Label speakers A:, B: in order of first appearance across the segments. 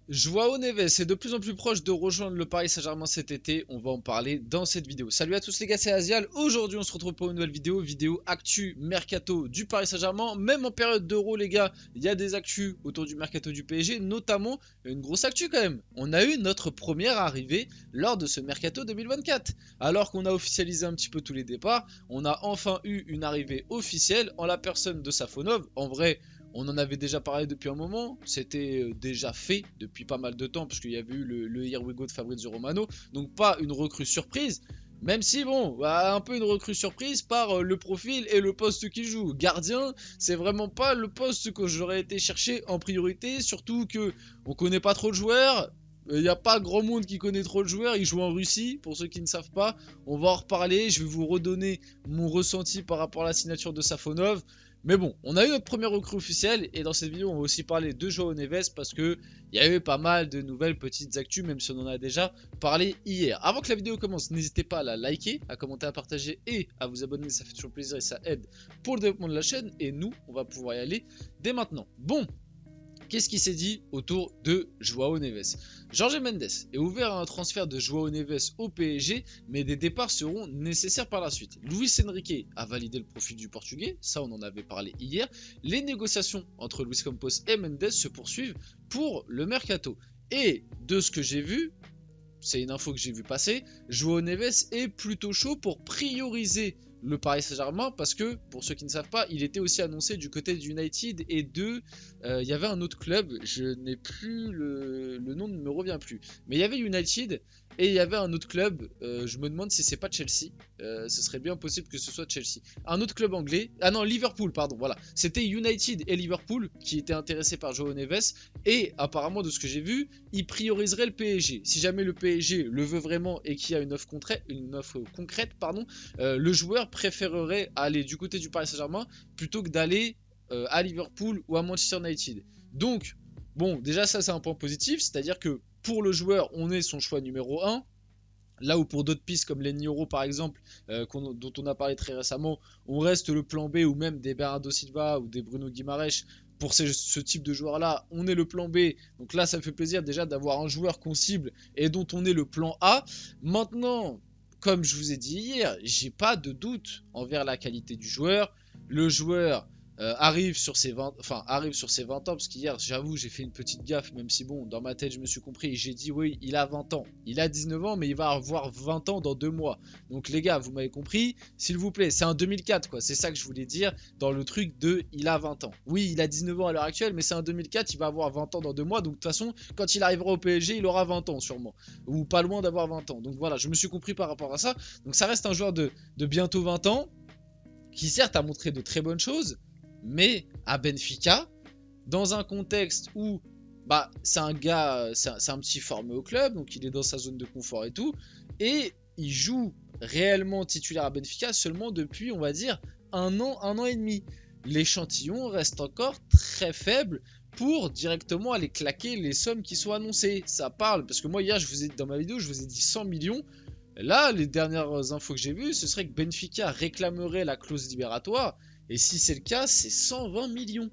A: Joao Neves est de plus en plus proche de rejoindre le Paris Saint-Germain cet été, on va en parler dans cette vidéo. Salut à tous les gars, c'est Azial. Aujourd'hui on se retrouve pour une nouvelle vidéo actu mercato du Paris Saint-Germain. Même en période d'Euro les gars, il y a des actus autour du mercato du PSG, notamment une grosse actu quand même. On a eu notre première arrivée lors de ce mercato 2024. Alors qu'on a officialisé un petit peu tous les départs, on a enfin eu une arrivée officielle en la personne de Safonov. En vrai, on en avait déjà parlé depuis un moment, c'était déjà fait depuis pas mal de temps, parce qu'il y avait eu le Here We Go de Fabrizio Romano, donc pas une recrue surprise, même si bon, bah, un peu une recrue surprise par le profil et le poste qu'il joue. Gardien, c'est vraiment pas le poste que j'aurais été chercher en priorité, surtout que on connaît pas trop le joueur. Il n'y a pas grand monde qui connaît trop le joueur, il joue en Russie, pour ceux qui ne savent pas. On va en reparler, je vais vous redonner mon ressenti par rapport à la signature de Safonov. Mais bon, on a eu notre première recrue officielle et dans cette vidéo on va aussi parler de Joao Neves parce que il y a eu pas mal de nouvelles petites actus même si on en a déjà parlé hier. Avant que la vidéo commence, n'hésitez pas à la liker, à commenter, à partager et à vous abonner, ça fait toujours plaisir et ça aide pour le développement de la chaîne et nous on va pouvoir y aller dès maintenant. Bon, qu'est-ce qui s'est dit autour de Joao Neves? Jorge Mendes est ouvert à un transfert de Joao Neves au PSG, mais des départs seront nécessaires par la suite. Luis Enrique a validé le profil du Portugais, ça on en avait parlé hier. Les négociations entre Luis Campos et Mendes se poursuivent pour le mercato. Et de ce que j'ai vu, c'est une info que j'ai vu passer, Joao Neves est plutôt chaud pour prioriser le Paris Saint-Germain parce que, pour ceux qui ne savent pas, il était aussi annoncé du côté du United et il y avait un autre club, je n'ai plus le nom ne me revient plus, mais il y avait United et il y avait un autre club, je me demande si c'est pas Chelsea, ce serait bien possible que ce soit Chelsea. Un autre club anglais, ah non Liverpool pardon, voilà, c'était United et Liverpool qui étaient intéressés par Joao Neves et apparemment de ce que j'ai vu, ils prioriseraient le PSG. Si jamais le PSG le veut vraiment et qu'il y a une offre concrète, le joueur préférerait aller du côté du Paris Saint-Germain plutôt que d'aller à Liverpool ou à Manchester United. Donc, bon, déjà ça c'est un point positif, c'est-à-dire que pour le joueur, on est son choix numéro 1. Là où pour d'autres pistes comme les Nioro par exemple, dont on a parlé très récemment, on reste le plan B ou même des Bernardo Silva ou des Bruno Guimaraes. Pour ce type de joueur là, on est le plan B. Donc là, ça me fait plaisir déjà d'avoir un joueur qu'on cible et dont on est le plan A. Maintenant, comme je vous ai dit hier, j'ai pas de doute envers la qualité du joueur. Le joueur arrive sur ses 20 ans parce qu'hier j'avoue j'ai fait une petite gaffe, même si bon dans ma tête je me suis compris, j'ai dit oui il a 20 ans, il a 19 ans mais il va avoir 20 ans dans 2 mois, donc les gars vous m'avez compris s'il vous plaît, c'est un 2004 quoi, c'est ça que je voulais dire dans le truc de il a 20 ans, oui il a 19 ans à l'heure actuelle mais c'est un 2004, il va avoir 20 ans dans 2 mois, donc de toute façon quand il arrivera au PSG il aura 20 ans sûrement, ou pas loin d'avoir 20 ans, donc voilà je me suis compris par rapport à ça, donc ça reste un joueur de bientôt 20 ans qui certes a montré de très bonnes choses, mais à Benfica, dans un contexte où bah, c'est un gars, c'est un petit formé au club, donc il est dans sa zone de confort et tout, et il joue réellement titulaire à Benfica seulement depuis, on va dire, un an et demi. L'échantillon reste encore très faible pour directement aller claquer les sommes qui sont annoncées. Ça parle, parce que moi hier, dans ma vidéo, je vous ai dit 100 millions. Là, les dernières infos que j'ai vues, ce serait que Benfica réclamerait la clause libératoire. Et si c'est le cas, c'est 120 millions.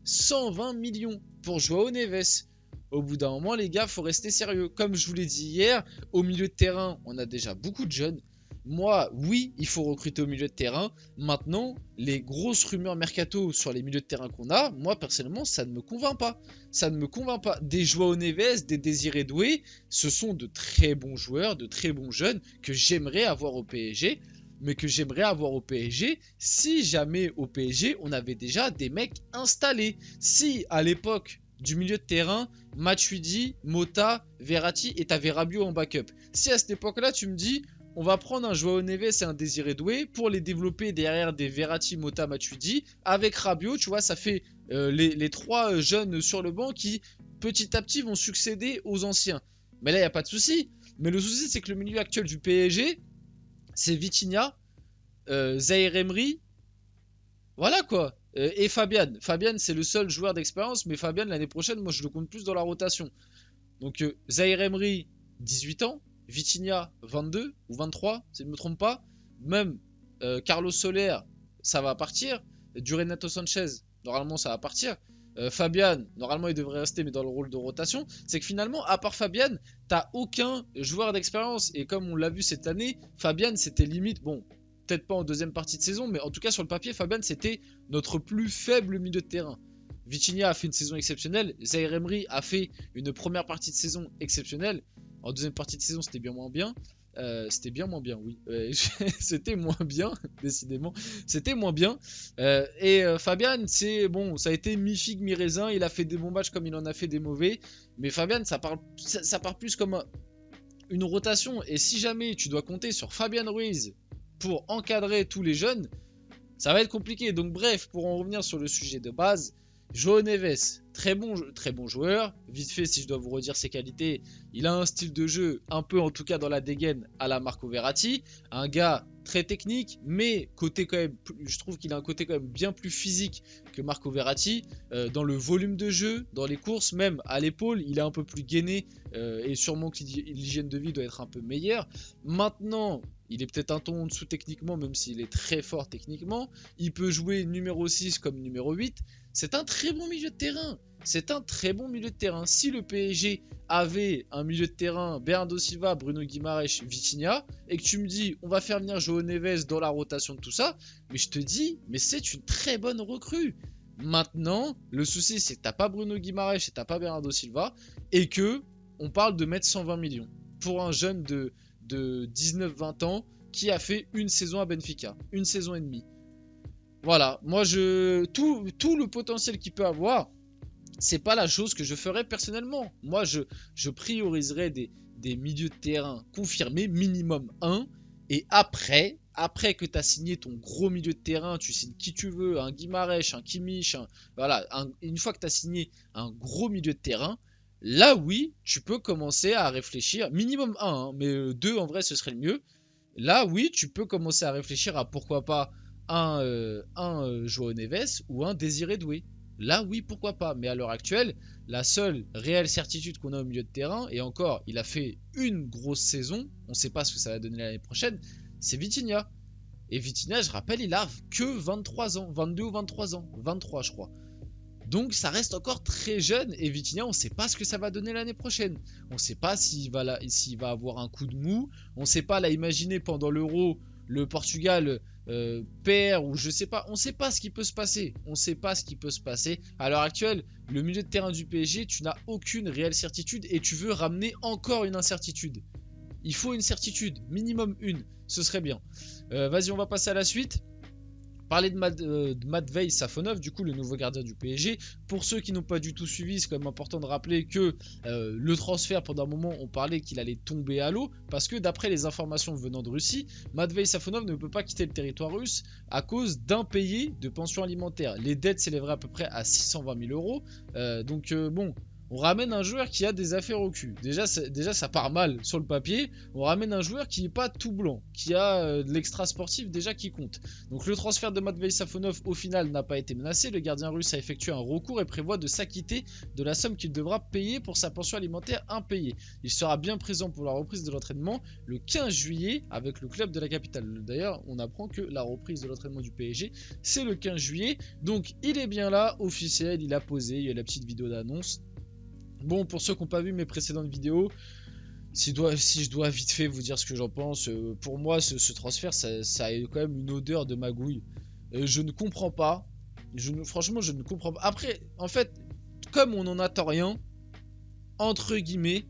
A: 120 millions pour Joao Neves. Au bout d'un moment, les gars, faut rester sérieux. Comme je vous l'ai dit hier, au milieu de terrain, on a déjà beaucoup de jeunes. Moi, oui, il faut recruter au milieu de terrain. Maintenant, les grosses rumeurs mercato sur les milieux de terrain qu'on a, moi personnellement, ça ne me convainc pas. Ça ne me convainc pas. Des Joao Neves, des Désiré Doué, ce sont de très bons joueurs, de très bons jeunes que j'aimerais avoir au PSG. Mais que j'aimerais avoir au PSG si jamais au PSG on avait déjà des mecs installés. Si à l'époque du milieu de terrain, Matuidi, Mota, Verratti et t'avais Rabiot en backup. Si à cette époque-là tu me dis on va prendre un Joao Neves et un Désiré Doué pour les développer derrière des Verratti, Mota, Matuidi. Avec Rabiot, tu vois, ça fait les trois jeunes sur le banc qui petit à petit vont succéder aux anciens. Mais là, il n'y a pas de souci. Mais le souci, c'est que le milieu actuel du PSG, c'est Vitinha, Zaïre Emery, voilà quoi. Et Fabian. Fabian, c'est le seul joueur d'expérience, mais Fabian, l'année prochaine, moi, je le compte plus dans la rotation. Donc, Zaïre Emery, 18 ans. Vitinha, 22 ou 23, si je ne me trompe pas. Même Carlos Soler, ça va partir. Du Renato Sanchez, normalement, ça va partir. Fabian, normalement il devrait rester mais dans le rôle de rotation, c'est que finalement à part Fabian, t'as aucun joueur d'expérience. Et comme on l'a vu cette année, Fabian c'était limite, bon, peut-être pas en deuxième partie de saison, mais en tout cas sur le papier, Fabian c'était notre plus faible milieu de terrain. Vitinha a fait une saison exceptionnelle, Zaïre Emery a fait une première partie de saison exceptionnelle, en deuxième partie de saison c'était bien moins bien. C'était bien moins bien, oui. C'était moins bien, décidément. C'était moins bien. Fabian, c'est bon, ça a été mi-figue, mi-raisin. Il a fait des bons matchs comme il en a fait des mauvais. Mais Fabian, ça part plus comme une rotation. Et si jamais tu dois compter sur Fabian Ruiz pour encadrer tous les jeunes, ça va être compliqué. Donc bref, pour en revenir sur le sujet de base, João Neves, très bon joueur. Vite fait, si je dois vous redire ses qualités, il a un style de jeu, un peu en tout cas dans la dégaine, à la Marco Verratti. Un gars très technique, mais côté quand même, je trouve qu'il a un côté quand même bien plus physique que Marco Verratti. Dans le volume de jeu, dans les courses, même à l'épaule, il est un peu plus gainé. Et sûrement que l'hygiène de vie doit être un peu meilleure. Maintenant, il est peut-être un ton en dessous techniquement, même s'il est très fort techniquement. Il peut jouer numéro 6 comme numéro 8. C'est un très bon milieu de terrain. C'est un très bon milieu de terrain. Si le PSG avait un milieu de terrain, Bernardo Silva, Bruno Guimaraes, Vitinha, et que tu me dis, on va faire venir João Neves dans la rotation de tout ça, mais je te dis, mais c'est une très bonne recrue. Maintenant, le souci, c'est que t'as pas Bruno Guimaraes et t'as pas Bernardo Silva, et que on parle de mettre 120 millions pour un jeune de 19-20 ans qui a fait une saison à Benfica, une saison et demie. Voilà, moi tout le potentiel qu'il peut avoir, c'est pas la chose que je ferais personnellement. Moi je prioriserais des milieux de terrain confirmés, minimum 1, et après que tu as signé ton gros milieu de terrain, tu signes qui tu veux, un Guimarães, un Kimmich, voilà, une fois que tu as signé un gros milieu de terrain, là oui, tu peux commencer à réfléchir, minimum 1, hein, mais 2 en vrai ce serait le mieux. Là oui, tu peux commencer à réfléchir à pourquoi pas un João Neves ou un Désiré Doué. Là oui, pourquoi pas, mais à l'heure actuelle, la seule réelle certitude qu'on a au milieu de terrain, et encore, il a fait une grosse saison, on ne sait pas ce que ça va donner l'année prochaine, c'est Vitinha. Et Vitinha, je rappelle, il a que 23 ans, 22 ou 23 ans, 23 je crois. Donc ça reste encore très jeune, et Vitinha, on ne sait pas ce que ça va donner l'année prochaine. On ne sait pas s'il va avoir un coup de mou, on ne sait pas, là, imaginer pendant l'Euro, le Portugal perd, ou je sais pas, on sait pas ce qui peut se passer. On sait pas ce qui peut se passer. À l'heure actuelle, le milieu de terrain du PSG, tu n'as aucune réelle certitude, et tu veux ramener encore une incertitude. Il faut une certitude, minimum une, ce serait bien. Vas-y, on va passer à la suite. Parler de Matvei Safonov, du coup le nouveau gardien du PSG. Pour ceux qui n'ont pas du tout suivi, c'est quand même important de rappeler que le transfert, pendant un moment, on parlait qu'il allait tomber à l'eau, parce que d'après les informations venant de Russie, Matvei Safonov ne peut pas quitter le territoire russe à cause d'impayés de pension alimentaire. Les dettes s'élèveraient à peu près à 620 000 euros. Bon, on ramène un joueur qui a des affaires au cul. Déjà ça part mal sur le papier. On ramène un joueur qui n'est pas tout blanc, qui a de l'extra sportif déjà qui compte. Donc le transfert de Matvei Safonov au final n'a pas été menacé. Le gardien russe a effectué un recours et prévoit de s'acquitter de la somme qu'il devra payer pour sa pension alimentaire impayée. Il sera bien présent pour la reprise de l'entraînement le 15 juillet avec le club de la capitale. D'ailleurs, on apprend que la reprise de l'entraînement du PSG, c'est le 15 juillet. Donc il est bien là, officiel, il a posé, il y a la petite vidéo d'annonce. Bon, pour ceux qui n'ont pas vu mes précédentes vidéos, si je dois vite fait vous dire ce que j'en pense, pour moi ce transfert ça a quand même une odeur de magouille. Je ne comprends pas. Franchement je ne comprends pas. Après, en fait, comme on n'en attend rien, entre guillemets,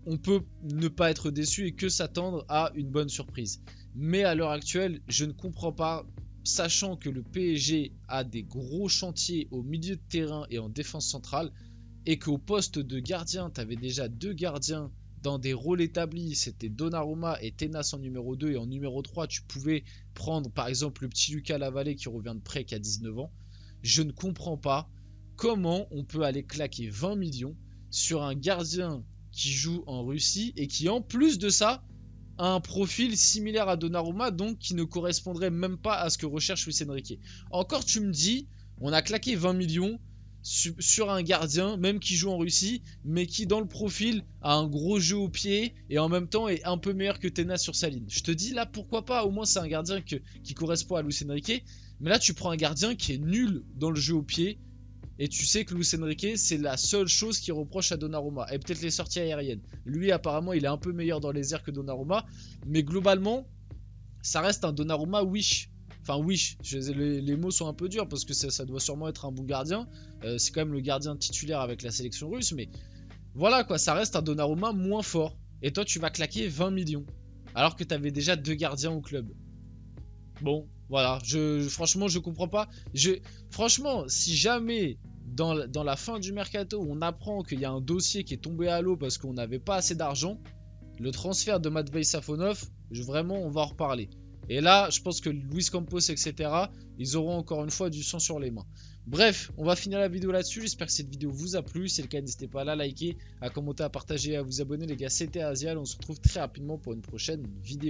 A: on peut ne pas être déçu et que s'attendre à une bonne surprise. Mais à l'heure actuelle, je ne comprends pas, sachant que le PSG a des gros chantiers au milieu de terrain et en défense centrale, et qu'au poste de gardien, tu avais déjà 2 gardiens dans des rôles établis, c'était Donnarumma et Tenas en numéro 2, et en numéro 3, tu pouvais prendre par exemple le petit Lucas Lavallée qui revient de prêt, qui a 19 ans. Je ne comprends pas comment on peut aller claquer 20 millions sur un gardien qui joue en Russie et qui en plus de ça a un profil similaire à Donnarumma, donc qui ne correspondrait même pas à ce que recherche Luis Enrique. Encore tu me dis, on a claqué 20 millions sur un gardien, même qui joue en Russie, mais qui dans le profil a un gros jeu au pied et en même temps est un peu meilleur que Tenas sur sa ligne. Je te dis là pourquoi pas, au moins c'est un gardien qui correspond à Luis Enrique. Mais là tu prends un gardien qui est nul dans le jeu au pied. Et tu sais que Luis Enrique, c'est la seule chose qu'il reproche à Donnarumma. Et peut-être les sorties aériennes. Lui, apparemment, il est un peu meilleur dans les airs que Donnarumma. Mais globalement, ça reste un Donnarumma wish. Enfin, wish. Les mots sont un peu durs parce que ça doit sûrement être un bon gardien. C'est quand même le gardien titulaire avec la sélection russe. Mais voilà quoi, ça reste un Donnarumma moins fort. Et toi, tu vas claquer 20 millions. Alors que tu avais déjà 2 gardiens au club. Bon, voilà. Franchement, je comprends pas. Franchement, si jamais dans la fin du mercato, on apprend qu'il y a un dossier qui est tombé à l'eau parce qu'on n'avait pas assez d'argent, le transfert de Matvei Safonov, vraiment, on va en reparler. Et là, je pense que Luis Campos, etc., ils auront encore une fois du sang sur les mains. Bref, on va finir la vidéo là-dessus. J'espère que cette vidéo vous a plu. Si c'est le cas, n'hésitez pas à la liker, à commenter, à partager, à vous abonner. Les gars, c'était Azial. On se retrouve très rapidement pour une prochaine vidéo.